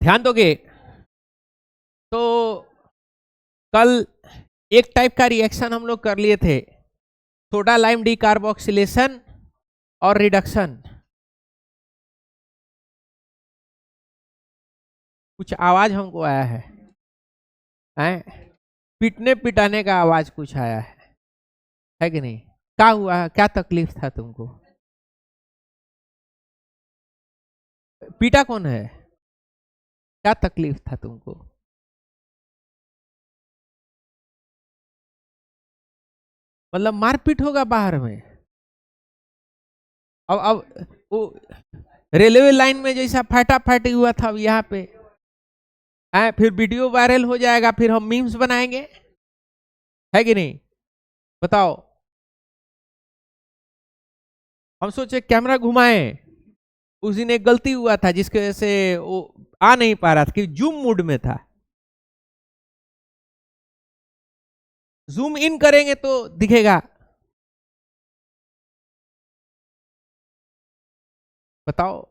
ध्यान दोगे तो कल एक टाइप का रिएक्शन हम लोग कर लिए थे, सोडा लाइम डीकार्बोक्सिलेशन और रिडक्शन। कुछ आवाज हमको आया है? पिटने पिटाने का आवाज कुछ आया है कि नहीं? क्या हुआ, क्या तकलीफ था तुमको? पीटा कौन है? क्या तकलीफ था तुमको? मतलब मारपीट होगा बाहर में? अब वो रेलवे लाइन में जैसा फाटा हुआ था यहाँ पे फिर वीडियो वायरल हो जाएगा, फिर हम मीम्स बनाएंगे, है कि नहीं? बताओ। हम सोचे कैमरा घुमाएं। उस दिन एक गलती हुआ था जिसकी वजह से वो आ नहीं पा रहा था कि जूम मूड में था। जूम इन करेंगे तो दिखेगा। बताओ।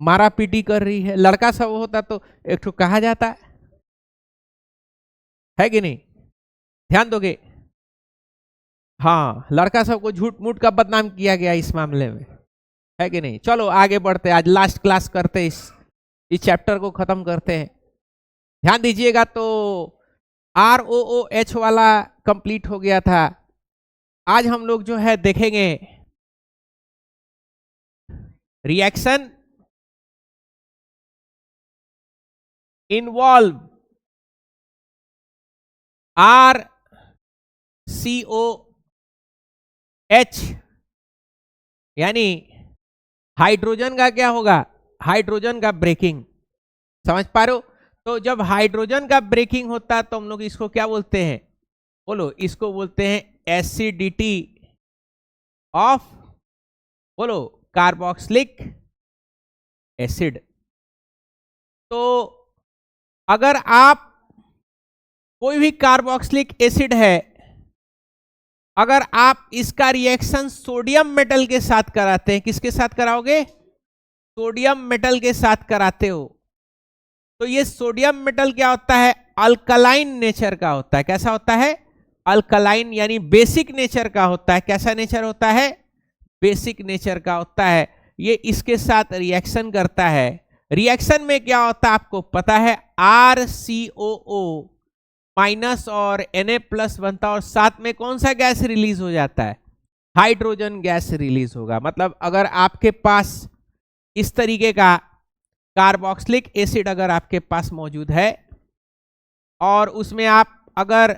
मारा पीटी कर रही है, लड़का सब होता तो एक ठो कहा जाता है कि नहीं? ध्यान दोगे? हाँ, लड़का सबको झूठ मूठ का बदनाम किया गया इस मामले में, है कि नहीं? चलो आगे बढ़ते, आज लास्ट क्लास करते, इस चैप्टर को खत्म करते हैं। ध्यान दीजिएगा तो ROOH वाला कंप्लीट हो गया था। आज हम लोग जो है देखेंगे रिएक्शन इन्वॉल्व RCOH, यानी हाइड्रोजन का क्या होगा? हाइड्रोजन का ब्रेकिंग। समझ पा रहे हो? तो जब हाइड्रोजन का ब्रेकिंग होता है तो हम लोग इसको क्या बोलते हैं? बोलो। इसको बोलते हैं एसिडिटी ऑफ, बोलो, कार्बोक्सिलिक एसिड। तो अगर आप कोई भी कार्बोक्सिलिक एसिड है, अगर आप इसका रिएक्शन सोडियम मेटल के साथ कराते हैं, किसके साथ कराओगे? सोडियम मेटल के साथ कराते हो, तो ये सोडियम मेटल क्या होता है? अल्कलाइन नेचर का होता है। कैसा होता है? अल्कलाइन, यानी बेसिक नेचर का होता है। कैसा नेचर होता है? बेसिक नेचर का होता है। ये इसके साथ रिएक्शन करता है। रिएक्शन में क्या होता है आपको पता है? RCOO माइनस और Na प्लस बनता है, और साथ में कौन सा गैस रिलीज हो जाता है? हाइड्रोजन गैस रिलीज होगा। मतलब अगर आपके पास इस तरीके का कार्बोक्सिलिक एसिड अगर आपके पास मौजूद है और उसमें आप अगर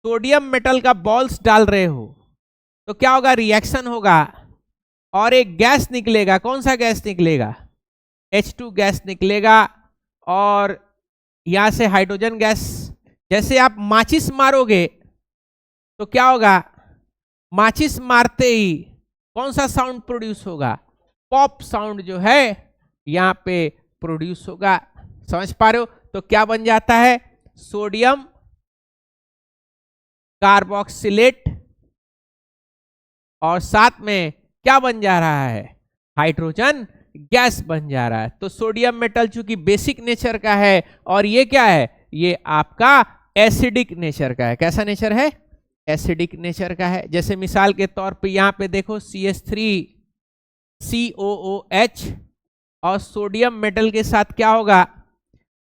सोडियम मेटल का बॉल्स डाल रहे हो, तो क्या होगा? रिएक्शन होगा और एक गैस निकलेगा। कौन सा गैस निकलेगा? H2 गैस निकलेगा। और यहां से हाइड्रोजन गैस, जैसे आप माचिस मारोगे तो क्या होगा? माचिस मारते ही कौन सा साउंड प्रोड्यूस होगा? पॉप साउंड जो है यहां पे प्रोड्यूस होगा। समझ पा रहे हो? तो क्या बन जाता है? सोडियम कार्बोक्सिलेट, और साथ में क्या बन जा रहा है? हाइड्रोजन गैस बन जा रहा है। तो सोडियम मेटल चूंकि बेसिक नेचर का है, और ये क्या है? ये आपका एसिडिक नेचर का है। कैसा नेचर है? एसिडिक नेचर का है। जैसे मिसाल के तौर पे यहां पे देखो, CH3COOH और सोडियम मेटल के साथ क्या होगा?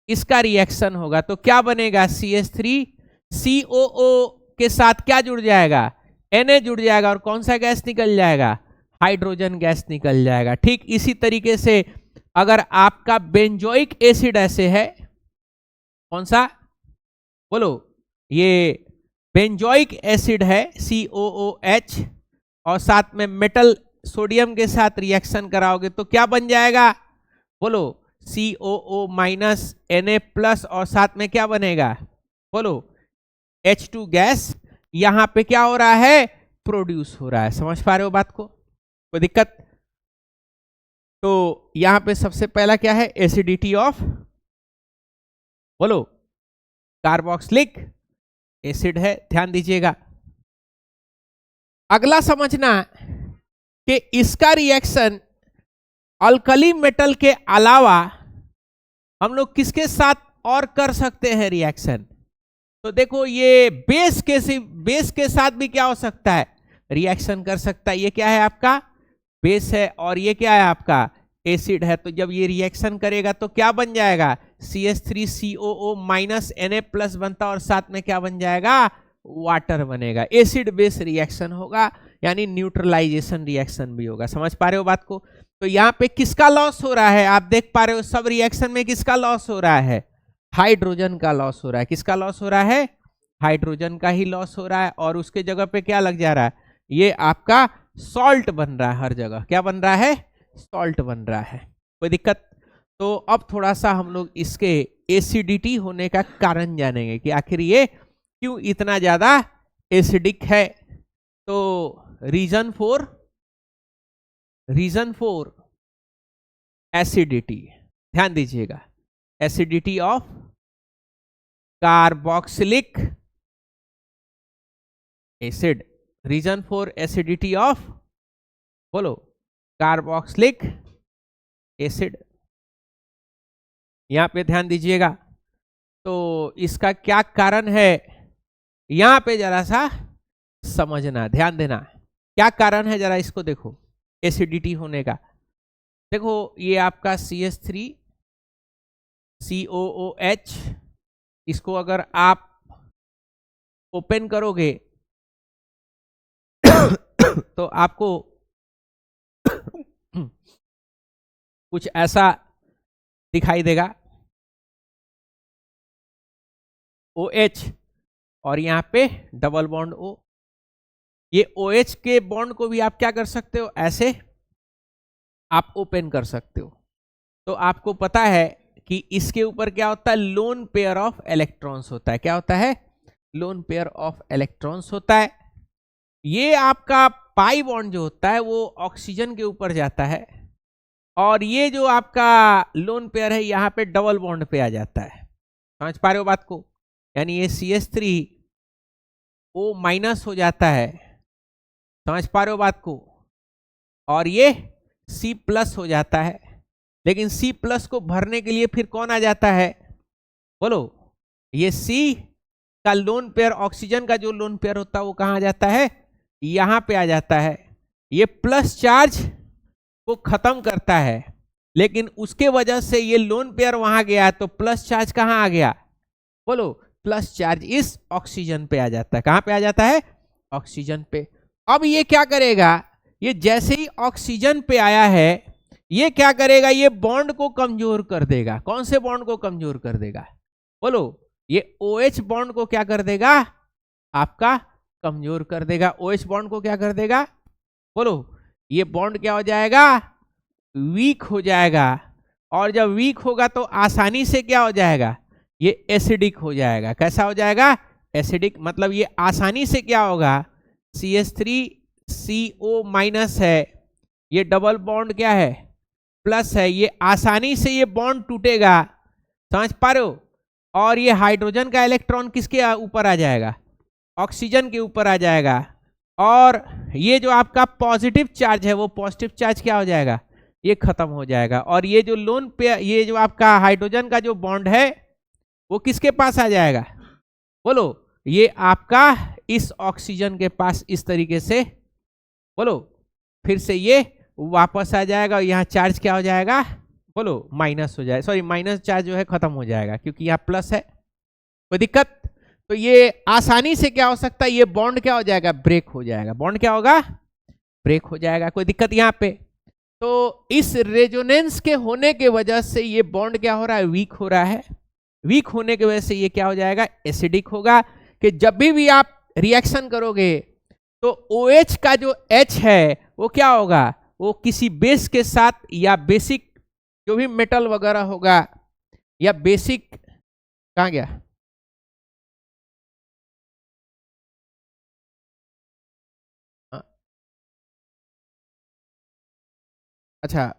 इसका रिएक्शन होगा। तो क्या बनेगा? CH3COO के साथ क्या जुड़ जाएगा? Na जुड़ जाएगा, और कौन सा गैस निकल जाएगा? हाइड्रोजन गैस निकल जाएगा। ठीक इसी तरीके से अगर आपका बेंजोइक एसिड ऐसे है, कौन सा? बोलो। ये बेंजोइक एसिड है COOH, और साथ में मेटल सोडियम के साथ रिएक्शन कराओगे तो क्या बन जाएगा? बोलो। COO माइनस Na प्लस, और साथ में क्या बनेगा? बोलो। H2 गैस यहां पे क्या हो रहा है? प्रोड्यूस हो रहा है। समझ पा रहे हो बात को? कोई दिक्कत? तो यहां पे सबसे पहला क्या है? एसिडिटी ऑफ, बोलो, कार्बोक्सिलिक एसिड है। ध्यान दीजिएगा। अगला समझना कि इसका रिएक्शन अल्कली मेटल के अलावा हम लोग किसके साथ और कर सकते हैं रिएक्शन? तो देखो ये बेस के साथ भी क्या हो सकता है, रिएक्शन कर सकता है। ये क्या है आपका बेस है और ये क्या है आपका एसिड है। तो जब ये रिएक्शन करेगा तो क्या बन जाएगा, CH3COO माइनस Na+ बनता और साथ में क्या बन जाएगा, वाटर बनेगा। एसिड बेस रिएक्शन होगा, यानी न्यूट्रलाइजेशन रिएक्शन भी होगा। समझ पा रहे हो बात को? तो यहाँ पे किसका लॉस हो रहा है, आप देख पा रहे हो सब रिएक्शन में किसका लॉस हो रहा है, हाइड्रोजन का लॉस हो रहा है। किसका लॉस हो रहा है, हाइड्रोजन का ही लॉस हो रहा है। और उसके जगह पे क्या लग जा रहा है, ये आपका सॉल्ट बन रहा है हर जगह। क्या बन रहा है, सॉल्ट बन रहा है। कोई दिक्कत? तो अब थोड़ा सा हम लोग इसके एसिडिटी होने का कारण जानेंगे कि आखिर ये क्यों इतना ज्यादा एसिडिक है। तो रीजन फॉर एसिडिटी, ध्यान दीजिएगा, acidity of carboxylic acid. Reason for acidity of, बोलो, कार्बोक्सिलिक एसिड। यहां पे ध्यान दीजिएगा। तो इसका क्या कारण है, यहां पे जरा सा समझना, ध्यान देना, क्या कारण है जरा इसको देखो एसिडिटी होने का। देखो ये आपका CH3COOH, इसको अगर आप ओपन करोगे तो आपको कुछ ऐसा दिखाई देगा, OH और यहाँ पे डबल बॉन्ड O। ये OH के बॉन्ड को भी आप क्या कर सकते हो, ऐसे आप ओपन कर सकते हो। तो आपको पता है कि इसके ऊपर क्या होता है, लोन पेयर ऑफ इलेक्ट्रॉन्स होता है। क्या होता है, लोन पेयर ऑफ इलेक्ट्रॉन्स होता है। ये आपका पाई बॉन्ड जो होता है वो ऑक्सीजन के ऊपर जाता है और ये जो आपका लोन पेयर है यहाँ पे डबल बॉन्ड पे आ जाता है। समझ पा रहे हो बात को? यानी ये CH3O माइनस हो जाता है। समझ पा रहे हो बात को? और ये C+ हो जाता है। लेकिन C+ को भरने के लिए फिर कौन आ जाता है, बोलो, ये C का लोन पेयर, ऑक्सीजन का जो लोन पेयर होता है वो कहाँ आ जाता है, यहां पे आ जाता है। ये प्लस चार्ज को खत्म करता है, लेकिन उसके वजह से ये लोन पेयर वहां गया तो प्लस चार्ज कहां आ गया, बोलो, प्लस चार्ज इस ऑक्सीजन पे आ जाता है। कहां पे आ जाता है, ऑक्सीजन पे। अब ये क्या करेगा, ये जैसे ही ऑक्सीजन पे आया है ये क्या करेगा, ये बॉन्ड को कमजोर कर देगा। कौन से बॉन्ड को कमजोर कर देगा, बोलो, ये OH बॉन्ड को क्या कर देगा, आपका कमजोर कर देगा। OH बॉन्ड को क्या कर देगा, बोलो, ये बॉन्ड क्या हो जाएगा, वीक हो जाएगा। और जब वीक होगा तो आसानी से क्या हो जाएगा, ये एसिडिक हो जाएगा। कैसा हो जाएगा, एसिडिक। मतलब ये आसानी से क्या होगा, CH3CO माइनस है, ये डबल बॉन्ड क्या है, प्लस है, ये आसानी से ये बॉन्ड टूटेगा। समझ पा रहे हो? और ये हाइड्रोजन का इलेक्ट्रॉन किसके ऊपर आ जाएगा, ऑक्सीजन के ऊपर आ जाएगा। और ये जो आपका पॉजिटिव चार्ज है वो पॉजिटिव चार्ज क्या हो जाएगा, ये खत्म हो जाएगा। और ये जो लोन पे, ये जो आपका हाइड्रोजन का जो बॉन्ड है वो किसके पास आ जाएगा, बोलो, ये आपका इस ऑक्सीजन के पास इस तरीके से, बोलो, फिर से ये वापस आ जाएगा और यहाँ चार्ज क्या हो जाएगा, बोलो, माइनस हो जाएगा। सॉरी, माइनस चार्ज जो है खत्म हो जाएगा क्योंकि यहाँ प्लस है। कोई दिक्कत? तो ये आसानी से क्या हो सकता है, ये बॉन्ड क्या हो जाएगा, ब्रेक हो जाएगा। बॉन्ड क्या होगा, ब्रेक हो जाएगा। कोई दिक्कत यहाँ पे? तो इस रेजोनेंस के होने के वजह से ये बॉन्ड क्या हो रहा है, वीक हो रहा है। वीक होने की वजह से ये क्या हो जाएगा, एसिडिक होगा। कि जब भी आप रिएक्शन करोगे तो OH का जो H है वो क्या होगा, वो किसी बेस के साथ या बेसिक जो भी मेटल वगैरह होगा या बेसिक, कहाँ गया, अच्छा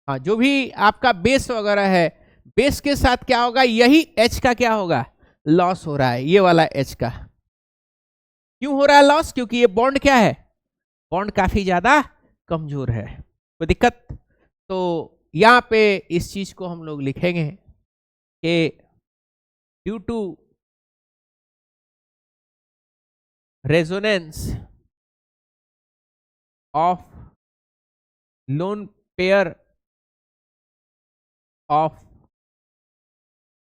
हाँ, जो भी आपका बेस वगैरह है, बेस के साथ क्या होगा, यही H का क्या होगा, लॉस हो रहा है। ये वाला H का क्यों हो रहा है लॉस, क्योंकि ये बॉन्ड क्या है, बॉन्ड काफी ज्यादा कमजोर है। कोई दिक्कत? तो यहाँ पे इस चीज को हम लोग लिखेंगे कि due to resonance of lone pair of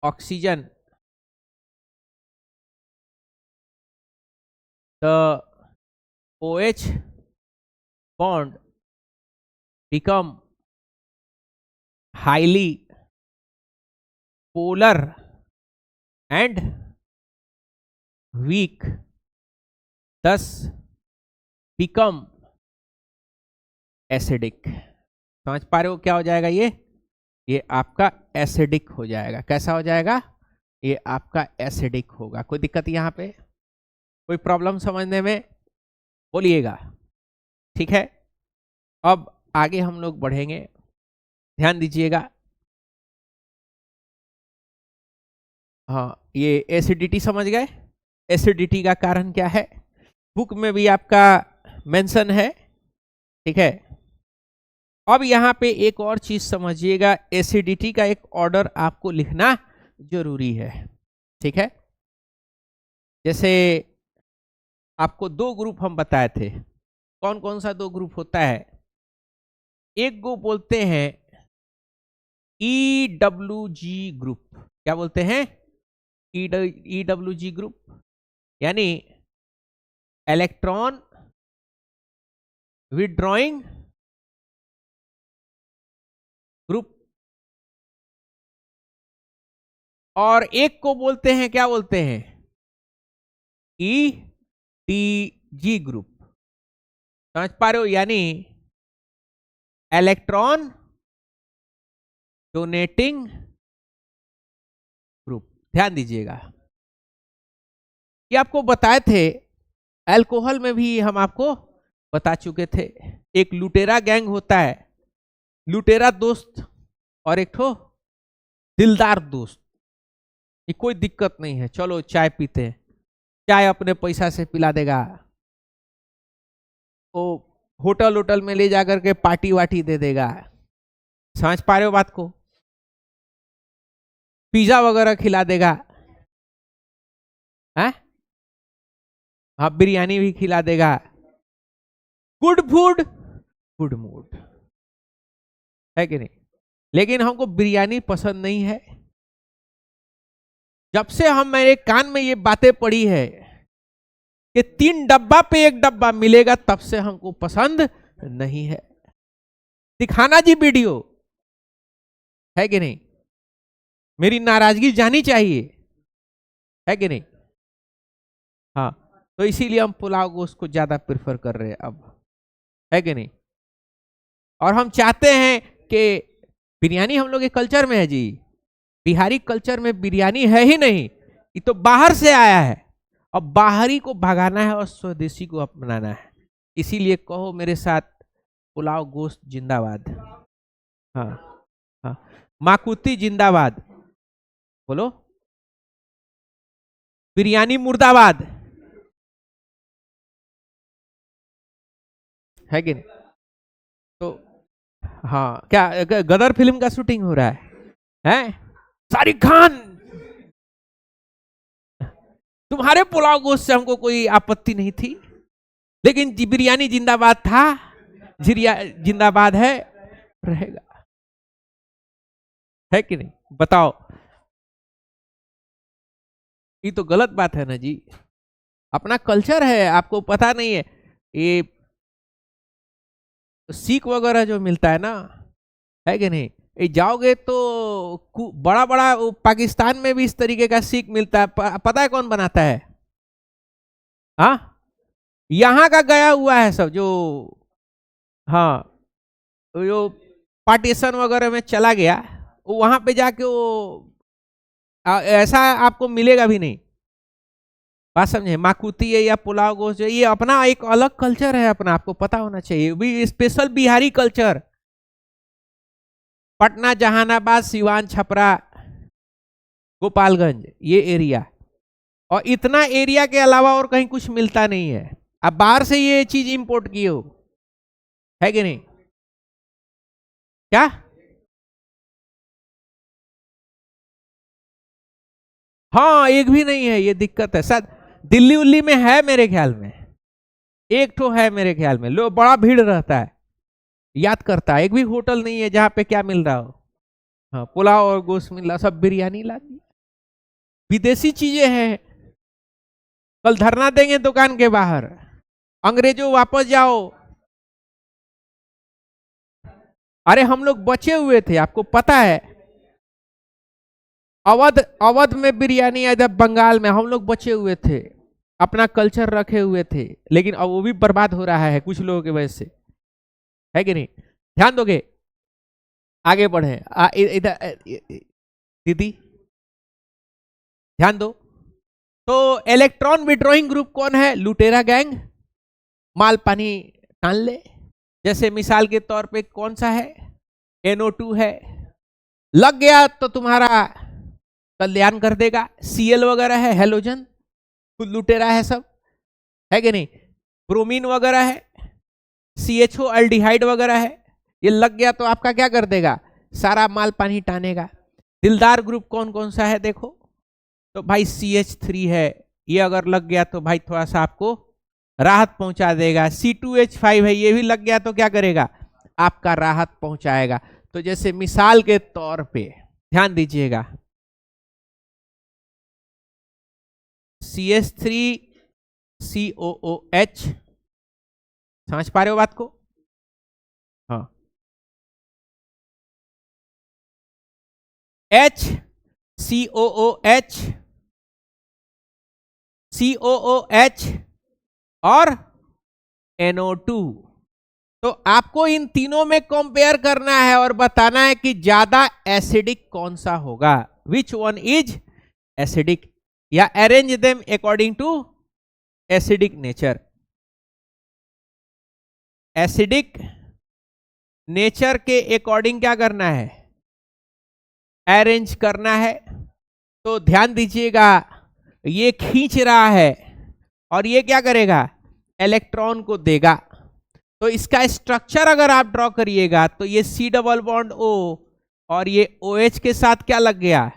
oxygen the OH bond become highly polar and weak, thus become acidic। समझ पा रहे हो क्या हो जाएगा? ये आपका एसिडिक हो जाएगा। कैसा हो जाएगा? ये आपका एसिडिक होगा। कोई दिक्कत यहाँ पे? कोई प्रॉब्लम समझने में? बोलिएगा। ठीक है, अब आगे हम लोग बढ़ेंगे, ध्यान दीजिएगा। हाँ, ये एसिडिटी समझ गए। एसिडिटी का कारण क्या है बुक में भी आपका मेंशन है। ठीक है, अब यहाँ पे एक और चीज समझिएगा, एसिडिटी का एक ऑर्डर आपको लिखना जरूरी है। ठीक है, जैसे आपको दो ग्रुप हम बताए थे। कौन कौन सा दो ग्रुप होता है? एक को बोलते हैं EWG ग्रुप। क्या बोलते हैं? EWG ग्रुप, यानी इलेक्ट्रॉन विथड्रॉइंग ग्रुप। और एक को बोलते हैं, क्या बोलते हैं? EDG group. समझ पा रहे हो? यानी इलेक्ट्रॉन डोनेटिंग ग्रुप। ध्यान दीजिएगा, ये आपको बताए थे, अल्कोहल में भी हम आपको बता चुके थे। एक लुटेरा गैंग होता है, लुटेरा दोस्त और एक ठो दिलदार दोस्त। ये कोई दिक्कत नहीं है, चलो चाय पीते हैं, चाय अपने पैसा से पिला देगा, वो होटल होटल में ले जाकर के पार्टी वार्टी दे देगा। समझ पा रहे हो बात को? पिज्जा वगैरह खिला देगा, हैं? हाँ, बिरयानी भी खिला देगा। गुड फूड गुड मूड, है कि नहीं? लेकिन हमको बिरयानी पसंद नहीं है। जब से मेरे कान में ये बातें पड़ी है कि 3 डब्बा पे 1 डब्बा मिलेगा, तब से हमको पसंद नहीं है। दिखाना जी वीडियो, है कि नहीं? मेरी नाराजगी जानी चाहिए, है कि नहीं? हाँ, तो इसीलिए हम पुलाव गोश्त को ज्यादा प्रेफर कर रहे हैं अब, है कि नहीं? और हम चाहते हैं कि बिरयानी हम लोग के कल्चर में है जी, बिहारी कल्चर में बिरयानी है ही नहीं, ये तो बाहर से आया है। अब बाहरी को भगाना है और स्वदेशी को अपनाना है। इसीलिए कहो मेरे साथ, पुलाव गोश्त जिंदाबाद। हाँ हाँ, माकुती जिंदाबाद। बोलो, बिरयानी मुर्दाबाद, है कि नहीं? तो हाँ, क्या गदर फिल्म का शूटिंग हो रहा है? शाहरुख खान, तुम्हारे पुलाव गोश्त से हमको कोई आपत्ति नहीं थी, लेकिन बिरयानी जिंदाबाद था, जिंदाबाद है, रहेगा, है कि नहीं? बताओ, ये तो गलत बात है ना जी। अपना कल्चर है, आपको पता नहीं है? ये सीख वगैरह जो मिलता है ना, है कि नहीं? ये जाओगे तो बड़ा बड़ा पाकिस्तान में भी इस तरीके का सीख मिलता है। पता है कौन बनाता है? हाँ, यहाँ का गया हुआ है सब, जो हाँ जो पार्टीशन वगैरह में चला गया, वो वहां पे जाके वो ऐसा आपको मिलेगा भी नहीं। बात समझे? माकुती है या पुलाव गोश्त, ये अपना एक अलग कल्चर है अपना, आपको पता होना चाहिए। भी स्पेशल बिहारी कल्चर। पटना, जहानाबाद, सिवान, छपरा, गोपालगंज, ये एरिया, और इतना एरिया के अलावा और कहीं कुछ मिलता नहीं है। अब बाहर से ये चीज इंपोर्ट किए हो, है कि नहीं? क्या? हाँ, एक भी नहीं है, ये दिक्कत है। शायद दिल्ली उल्ली में है मेरे ख्याल में, एक ठो है मेरे ख्याल में। लो, बड़ा भीड़ रहता है, याद करता है। एक भी होटल नहीं है जहां पे क्या मिल रहा हो। हाँ, पुलाव और गोश्त मिल रहा, सब बिरयानी ला दी। विदेशी चीजें हैं। कल धरना देंगे दुकान के बाहर, अंग्रेजों वापस जाओ। अरे हम लोग बचे हुए थे, आपको पता है। अवध अवध में बिरयानी, इधर बंगाल में हम लोग बचे हुए थे, अपना कल्चर रखे हुए थे। लेकिन अब वो भी बर्बाद हो रहा है कुछ लोगों की वजह से, है कि नहीं? ध्यान दोगे? आगे बढ़े। इधर दीदी ध्यान दो। तो इलेक्ट्रॉन विड्रॉइंग ग्रुप कौन है? लुटेरा गैंग, माल पानी टान ले। जैसे मिसाल के तौर पे कौन सा है? NO2 है। लग गया तो तुम्हारा कल्याण कर देगा। Cl वगैरह है, हेलोजन, खुद लुटेरा है सब, है कि नहीं? ब्रोमीन वगैरह है, CHO अल्डिहाइड वगैरह है। ये लग गया तो आपका क्या कर देगा? सारा माल पानी टानेगा। दिलदार ग्रुप कौन कौन सा है देखो, तो भाई CH3 है। ये अगर लग गया तो भाई थोड़ा सा आपको राहत पहुंचा देगा। C2H5 है, ये भी लग गया तो क्या करेगा? आपका राहत पहुंचाएगा। तो जैसे मिसाल के तौर पे ध्यान दीजिएगा, CH3COOH, समझ पा रहे हो बात को? हाँ, HCOOH, COOH और NO2। तो आपको इन तीनों में कंपेयर करना है और बताना है कि ज्यादा एसिडिक कौन सा होगा, विच वन इज एसिडिक, या arrange them according to acidic nature. Acidic nature के अकॉर्डिंग क्या करना है? अरेंज करना है। तो ध्यान दीजिएगा, ये खींच रहा है और ये क्या करेगा? इलेक्ट्रॉन को देगा। तो इसका स्ट्रक्चर अगर आप ड्रॉ करिएगा तो ये C डबल बॉन्ड O और ये OH के साथ क्या लग गया?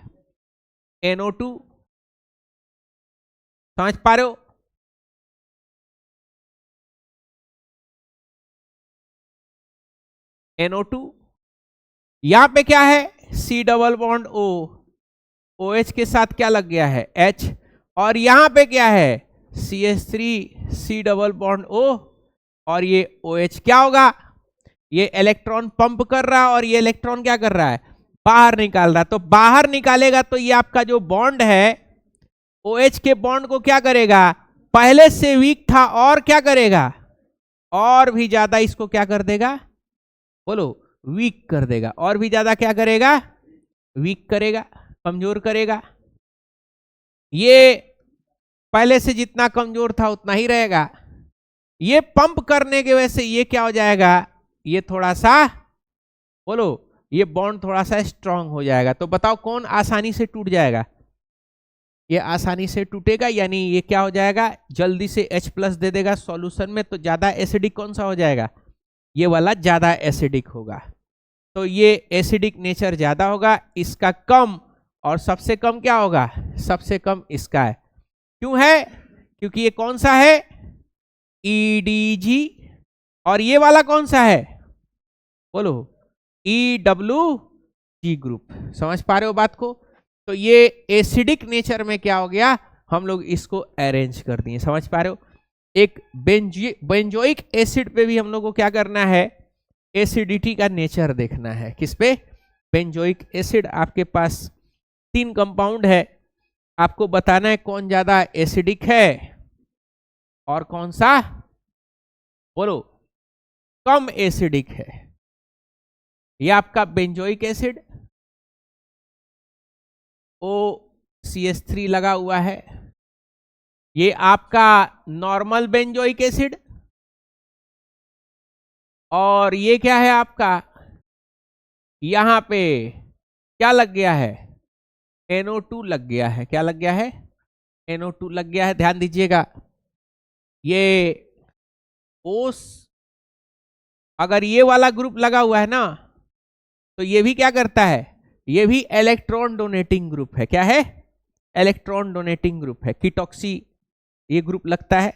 NO2। समझ पा रहे हो? NO2। यहां पे क्या है? C double bond O, OH के साथ क्या लग गया है? H। और यहां पे क्या है? CH3, C double bond O और ये OH। क्या होगा? ये इलेक्ट्रॉन पंप कर रहा है और ये इलेक्ट्रॉन क्या कर रहा है? बाहर निकाल रहा है। तो बाहर निकालेगा तो ये आपका जो बॉन्ड है, OH के बॉन्ड को क्या करेगा? पहले से वीक था और क्या करेगा? और भी ज्यादा इसको क्या कर देगा? बोलो, वीक कर देगा। और भी ज्यादा क्या करेगा? वीक करेगा, कमजोर करेगा। ये पहले से जितना कमजोर था उतना ही रहेगा। ये पंप करने की वजह से ये क्या हो जाएगा? ये थोड़ा सा, बोलो, ये बॉन्ड थोड़ा सा स्ट्रांग हो जाएगा। तो बताओ कौन आसानी से टूट जाएगा? ये आसानी से टूटेगा, यानी ये क्या हो जाएगा? जल्दी से H+ दे देगा सॉल्यूशन में। तो ज्यादा एसिडिक कौन सा हो जाएगा? ये वाला ज्यादा एसिडिक होगा। तो ये एसिडिक नेचर ज्यादा होगा, इसका कम। और सबसे कम क्या होगा? सबसे कम इसका है। क्यों है? क्योंकि ये कौन सा है? EDG। और ये वाला कौन सा है? बोलो, EWG ग्रुप। समझ पा रहे हो बात को? तो ये एसिडिक नेचर में क्या हो गया? हम लोग इसको अरेंज कर दिए। समझ पा रहे हो? एक बेंजोइक एसिड पे भी हम लोग को क्या करना है? एसिडिटी का नेचर देखना है। किस पे? Benzoic acid. आपके पास 3 कंपाउंड है, आपको बताना है कौन ज्यादा एसिडिक है और कौन सा, बोलो, कम एसिडिक है। ये आपका बेंजोइक एसिड, OCH3 लगा हुआ है। ये आपका नॉर्मल बेंजोइक एसिड, और ये क्या है आपका? यहां पे क्या लग गया है? NO2 लग गया है। क्या लग गया है? NO2 लग गया है। ध्यान दीजिएगा, ये ओस, अगर ये वाला ग्रुप लगा हुआ है ना, तो ये भी क्या करता है, ये भी इलेक्ट्रॉन डोनेटिंग ग्रुप है। क्या है, इलेक्ट्रॉन डोनेटिंग ग्रुप है। कीटॉक्सी ये ग्रुप लगता है।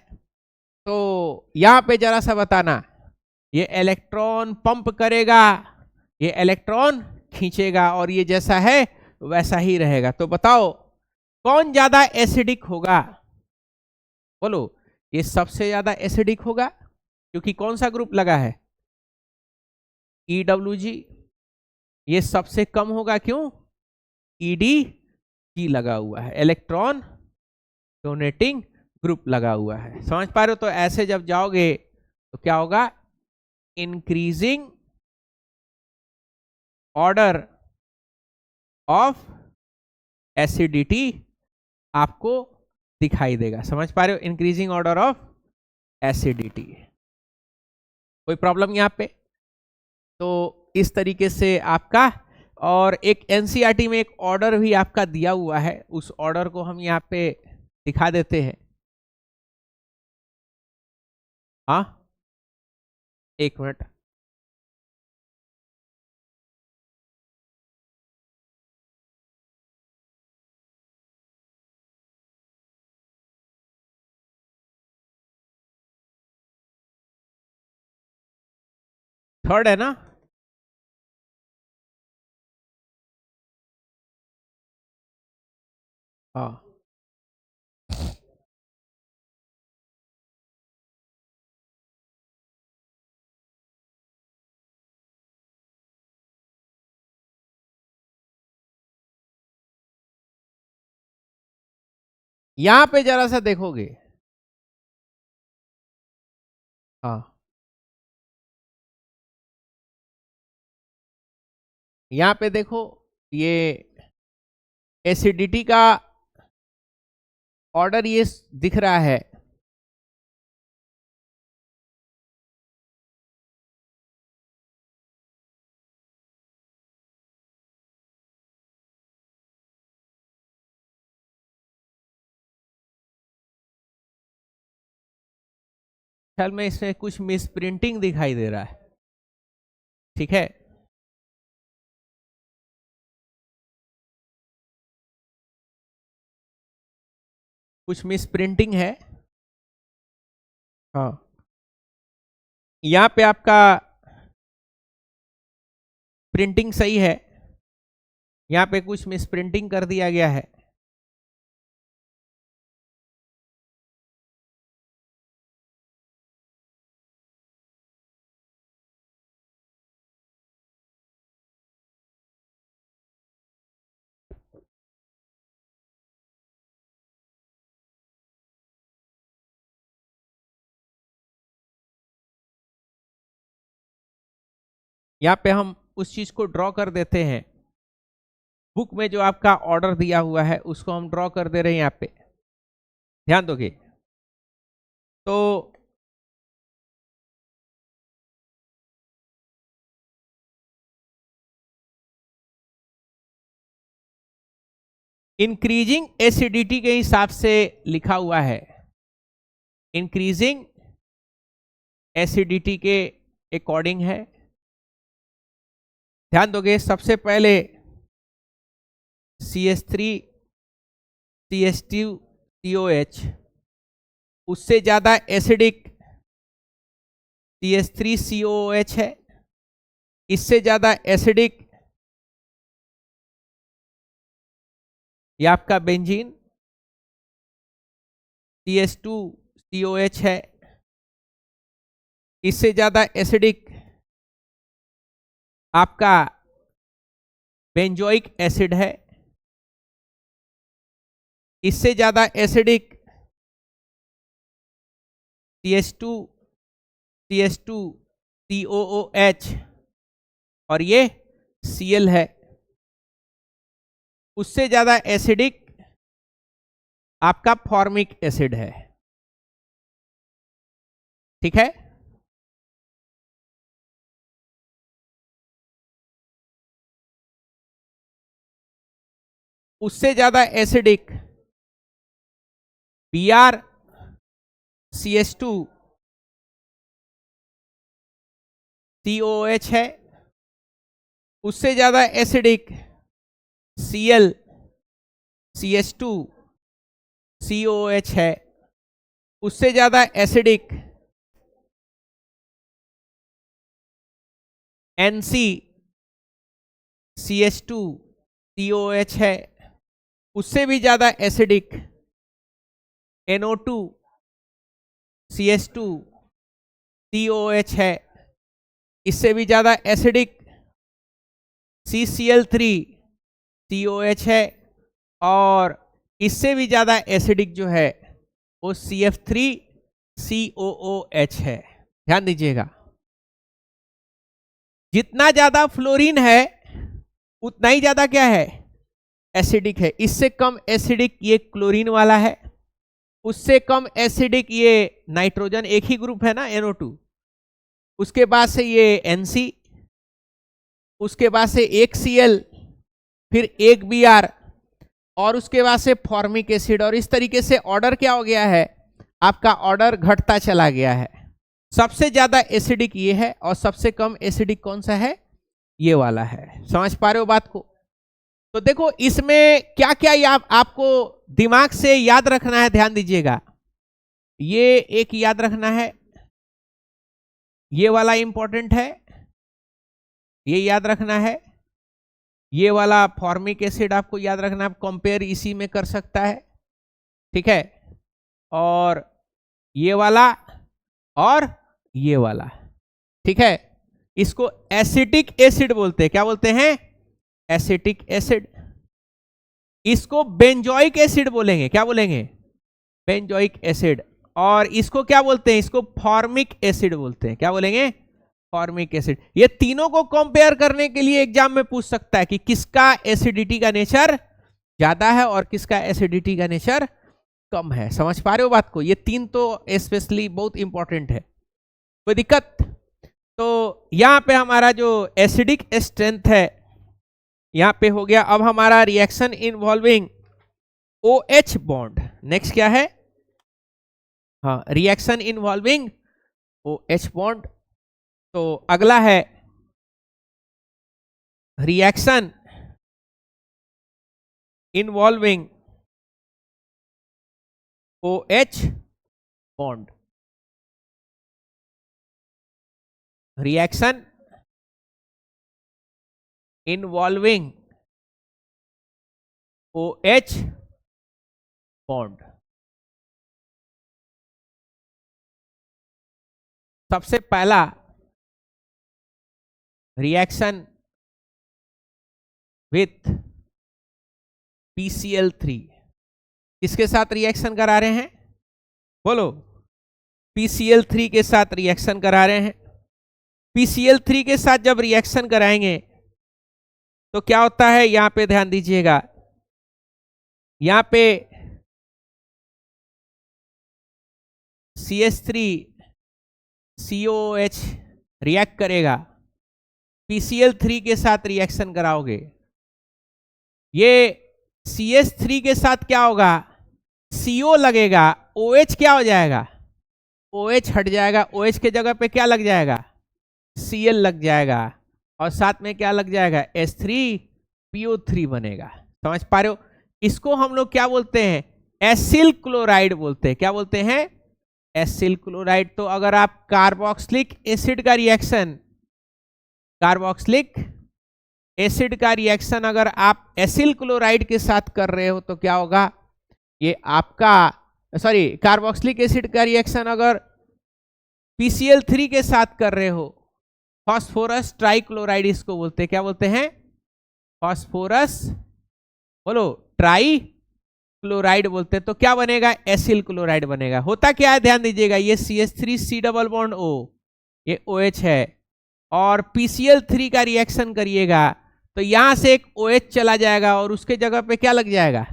तो यहां पे जरा सा बताना, ये इलेक्ट्रॉन पंप करेगा, ये इलेक्ट्रॉन खींचेगा, और ये जैसा है वैसा ही रहेगा। तो बताओ कौन ज्यादा एसिडिक होगा? बोलो, ये सबसे ज्यादा एसिडिक होगा, क्योंकि कौन सा ग्रुप लगा है, EWG। ये सबसे कम होगा, क्यों, EDG लगा हुआ है, इलेक्ट्रॉन डोनेटिंग ग्रुप लगा हुआ है। समझ पा रहे हो? तो ऐसे जब जाओगे तो क्या होगा, इंक्रीजिंग ऑर्डर ऑफ एसिडिटी आपको दिखाई देगा। समझ पा रहे हो, इंक्रीजिंग ऑर्डर ऑफ एसिडिटी। कोई प्रॉब्लम यहाँ पे? तो इस तरीके से आपका, और एक एनसीईआरटी में एक ऑर्डर भी आपका दिया हुआ है, उस ऑर्डर को हम यहाँ पे दिखा देते हैं। हाँ, एक मिनट। थर्ड है ना? हाँ, यहां पे जरा सा देखोगे। हाँ, यहां पे देखो, ये एसिडिटी का ऑर्डर ये दिख रहा है। ख्याल में इसमें कुछ मिस प्रिंटिंग दिखाई दे रहा है। ठीक है, कुछ मिस प्रिंटिंग है। हाँ, यहाँ पे आपका प्रिंटिंग सही है, यहाँ पे कुछ मिस प्रिंटिंग कर दिया गया है। यहाँ पे हम उस चीज को ड्रॉ कर देते हैं, बुक में जो आपका ऑर्डर दिया हुआ है उसको हम ड्रॉ कर दे रहे हैं। यहाँ पे ध्यान दोगे तो इंक्रीजिंग एसिडिटी के हिसाब से लिखा हुआ है, इंक्रीजिंग एसिडिटी के अकॉर्डिंग है। ध्यान दोगे, सबसे पहले CH3 CH2 COH, उससे ज्यादा एसिडिक CH3 COOH है, इससे ज्यादा एसिडिक ये आपका बेंजीन CH2 COH है, इससे ज्यादा एसिडिक आपका बेंजोइक एसिड है, इससे ज्यादा एसिडिक CH2 COOH, और ये Cl है। उससे ज्यादा एसिडिक आपका फॉर्मिक एसिड है। ठीक है, उससे ज्यादा एसिडिक BrCH2 COOH है, उससे ज्यादा एसिडिक Cl CH2 COOH है, उससे ज्यादा एसिडिक NC CH2 COOH है, उससे भी ज्यादा एसिडिक NO2 CH2 COOH है, इससे भी ज्यादा एसिडिक CCl3 COH है, और इससे भी ज्यादा एसिडिक जो है वो CF3 COOH है। ध्यान दीजिएगा, जितना ज्यादा फ्लोरीन है उतना ही ज्यादा क्या है, एसिडिक है। इससे कम एसिडिक ये क्लोरीन वाला है, उससे कम एसिडिक ये नाइट्रोजन, एक ही ग्रुप है ना NO2, उसके बाद से ये NC, उसके बाद से एक Cl, फिर एक Br, और उसके बाद से फॉर्मिक एसिड। और इस तरीके से ऑर्डर क्या हो गया है, आपका ऑर्डर घटता चला गया है। सबसे ज्यादा एसिडिक ये है और सबसे कम एसिडिक कौन सा है, ये वाला है। समझ पा रहे हो बात को? तो देखो इसमें क्या क्या आपको दिमाग से याद रखना है, ध्यान दीजिएगा। ये एक याद रखना है, ये वाला इंपॉर्टेंट है, ये याद रखना है, ये वाला फॉर्मिक एसिड आपको याद रखना है, कंपेयर इसी में कर सकता है, ठीक है। और ये वाला और ये वाला, ठीक है। इसको एसिटिक एसिड बोलते हैं, क्या बोलते हैं, एसिटिक एसिड। इसको बेंजोइक एसिड बोलेंगे, क्या बोलेंगे, बेंजोइक एसिड। और इसको क्या बोलते हैं, इसको फॉर्मिक एसिड बोलते हैं, क्या बोलेंगे, फॉर्मिक एसिड। ये तीनों को कंपेयर करने के लिए एग्जाम में पूछ सकता है कि किसका एसिडिटी का नेचर ज्यादा है और किसका एसिडिटी का नेचर कम है। समझ पा रहे हो बात को? ये तीन तो स्पेशली बहुत इंपॉर्टेंट है, कोई दिक्कत? तो यहां पे हमारा जो एसिडिक स्ट्रेंथ है यहां पे हो गया। अब हमारा reaction involving OH bond, next क्या है, हाँ, रिएक्शन इन्वॉल्विंग OH बॉन्ड। तो अगला है reaction involving OH bond. Reaction involving OH bond. सबसे पहला रिएक्शन विथ PCl3, किसके साथ रिएक्शन करा रहे हैं, बोलो, PCl3 के साथ रिएक्शन करा रहे हैं। PCl3 के साथ जब रिएक्शन कराएंगे तो क्या होता है, यहां पे ध्यान दीजिएगा, यहां पे CH3 COOH रिएक्ट करेगा, PCl3 के साथ रिएक्शन कराओगे, ये CH3 के साथ क्या होगा, CO लगेगा, OH क्या हो जाएगा, OH हट जाएगा, OH के जगह पे क्या लग जाएगा, Cl लग जाएगा, और साथ में क्या लग जाएगा, H3PO3 बनेगा। समझ पा रहे हो? इसको हम लोग क्या बोलते हैं, एसिल क्लोराइड बोलते हैं। क्या बोलते हैं, एसिल क्लोराइड। तो अगर आप कार्बोक्सिलिक एसिड का रिएक्शन, कार्बोक्सिलिक एसिड का रिएक्शन अगर आप एसिल क्लोराइड के साथ कर रहे हो तो क्या होगा, ये आपका, सॉरी, कार्बोक्सिलिक एसिड का रिएक्शन अगर PCl3 के साथ कर रहे हो, फास्फोरस ट्राइक्लोराइड इसको बोलते हैं। क्या बोलते हैं, फास्फोरस, बोलो, ट्राई क्लोराइड बोलते हैं। तो क्या बनेगा, एसिल क्लोराइड बनेगा। होता क्या है, ध्यान दीजिएगा, ये CH3C डबल बॉन्ड O, ये OH है, और PCl3 का रिएक्शन करिएगा तो यहां से एक OH चला जाएगा और उसके जगह पे क्या लग जाएगा,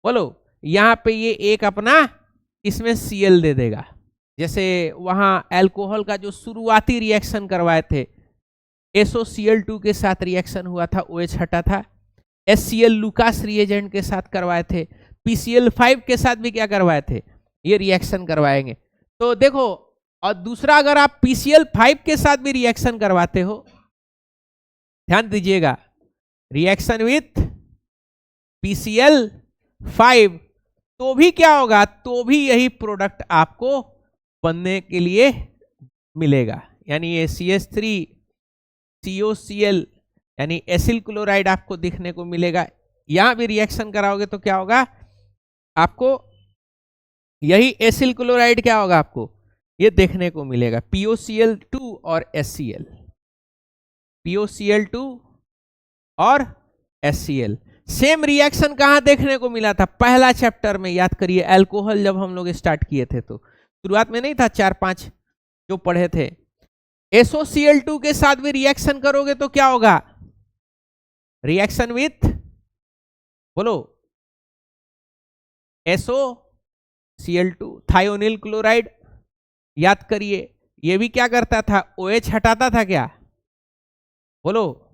बोलो, यहां पे ये एक अपना इसमें Cl दे देगा। जैसे वहां अल्कोहल का जो शुरुआती रिएक्शन करवाए थे, SOCl2 के साथ रिएक्शन हुआ था, OH हटा था। HCl लुकास रिएजेंट के साथ करवाए थे, PCl5 के साथ भी क्या करवाए थे, ये रिएक्शन करवाएंगे। तो देखो, और दूसरा अगर आप PCl5 के साथ भी रिएक्शन करवाते हो, ध्यान दीजिएगा, रिएक्शन विथ PCl5 तो भी क्या होगा, तो भी यही प्रोडक्ट आपको बनने के लिए मिलेगा। यानी ये CH3COCl यानी एसिल क्लोराइड आपको दिखने को मिलेगा। यहां भी रिएक्शन कराओगे तो क्या होगा, आपको यही एसिल क्लोराइड क्या होगा, आपको ये देखने को मिलेगा, POCl2 और HCl, POCl2 और HCl। सेम रिएक्शन कहां देखने को मिला था, पहला चैप्टर में, याद करिए, अल्कोहल जब हम लोग स्टार्ट किए थे तो शुरुआत में नहीं था, 4-5 जो पढ़े थे। SOCl2 के साथ भी रिएक्शन करोगे तो क्या होगा, रिएक्शन विथ, बोलो, SOCl2 थायोनिल क्लोराइड। याद करिए, ये भी क्या करता था, OH हटाता था क्या, बोलो,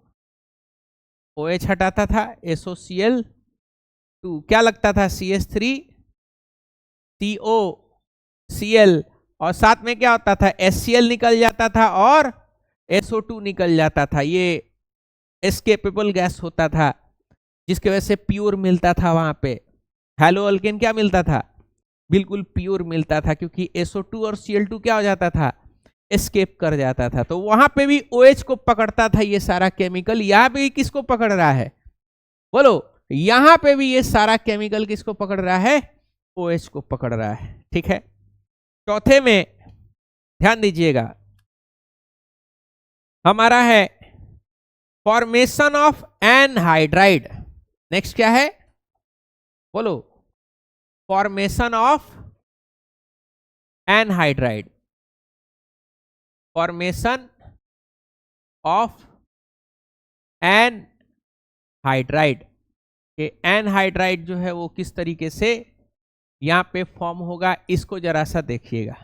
OH हटाता था, SOCl2 क्या लगता था, CH3COCl, और साथ में क्या होता था, HCl निकल जाता था और SO2 निकल जाता था। ये एस्केपेबल गैस होता था जिसकी वजह से प्योर मिलता था, वहां पे हेलो अल्केन क्या मिलता था, बिल्कुल प्योर मिलता था, क्योंकि SO2 और Cl2 क्या हो जाता था, एस्केप कर जाता था। तो वहां पे भी OH को पकड़ता था ये सारा केमिकल, यहां पे किसको पकड़ रहा है, बोलो, यहां पे भी ये सारा केमिकल किसको पकड़ रहा है, OH को पकड़ रहा है। ठीक है, चौथे में ध्यान दीजिएगा, हमारा है फॉर्मेशन ऑफ एनहाइड्राइड। नेक्स्ट क्या है, बोलो, formation of anhydride, formation of anhydride. ये एनहाइड्राइड जो है वो किस तरीके से यहां पे फॉर्म होगा, इसको जरा सा देखिएगा।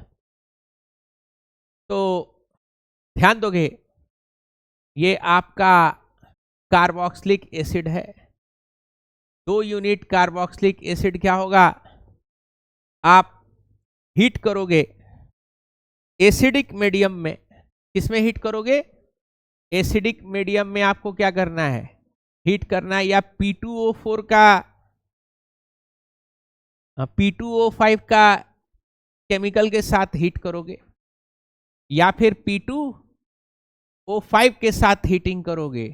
तो ध्यान दोगे, ये आपका कार्बोक्सिलिक एसिड है, 2 यूनिट कार्बोक्सिलिक एसिड क्या होगा, आप हीट करोगे एसिडिक मीडियम में, किसमें हीट करोगे, एसिडिक मीडियम में आपको क्या करना है, हीट करना है, या P2O4 का P2O5 का केमिकल के साथ हीट करोगे, या फिर P2O5 के साथ हीटिंग करोगे,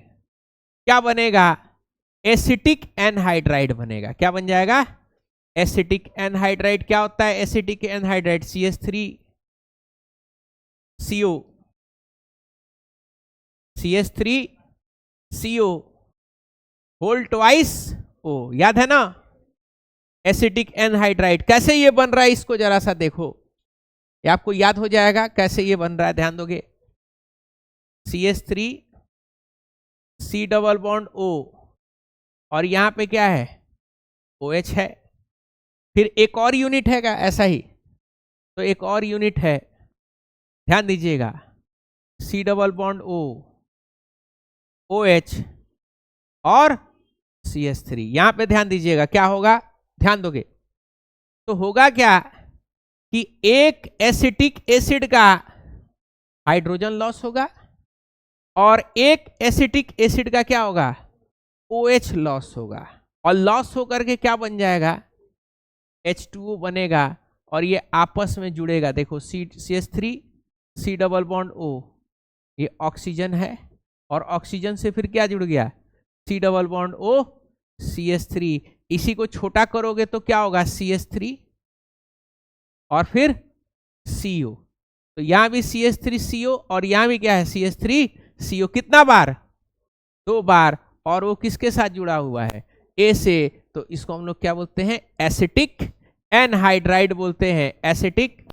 क्या बनेगा, एसिटिक एनहाइड्राइड बनेगा। क्या बन जाएगा, एसिटिक एनहाइड्राइड। क्या होता है acetic anhydride, CH3CO whole twice O, याद है ना, एसिटिक एनहाइड्राइड। कैसे ये बन रहा है, इसको जरा सा देखो, ये आपको याद हो जाएगा कैसे ये बन रहा है, ध्यान दोगे, CH3C डबल बॉन्ड O, और यहां पे क्या है, OH है, फिर एक और यूनिट है क्या, ऐसा ही, तो एक और यूनिट है, ध्यान दीजिएगा, C double bond O, OH और CH3। यहां पे ध्यान दीजिएगा क्या होगा, ध्यान दोगे तो होगा क्या कि एक एसिटिक एसिड का हाइड्रोजन लॉस होगा और एक एसिटिक एसिड का क्या होगा, OH लॉस होगा, और लॉस होकर के क्या बन जाएगा, H2O बनेगा, और ये आपस में जुड़ेगा। देखो CH3C डबल बॉन्ड O, ये ऑक्सीजन है, और ऑक्सीजन से फिर क्या जुड़ गया, C double bond O CH3, इसी को छोटा करोगे तो क्या होगा, CH3 और फिर CO, तो यहां भी CH3CO और यहां भी क्या है, CH3CO, कितना बार, 2 बार, और वो किसके साथ जुड़ा हुआ है, A से, तो इसको हम लोग क्या बोलते हैं, एसिटिक एनहाइड्राइड बोलते हैं, एसिटिक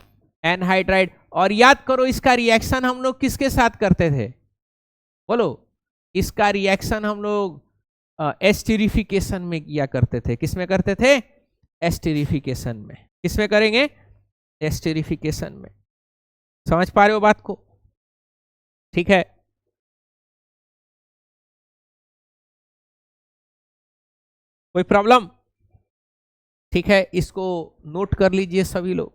एनहाइड्राइड। और याद करो इसका रिएक्शन हम लोग किसके साथ करते थे, बोलो, इसका रिएक्शन हम लोग एस्टरिफिकेशन में किया करते थे। किसमें करते थे, एस्टरिफिकेशन में। किसमें करेंगे, एस्टरिफिकेशन में। समझ पा रहे हो बात को, ठीक है। कोई प्रॉब्लम, ठीक है, इसको नोट कर लीजिए सभी लोग।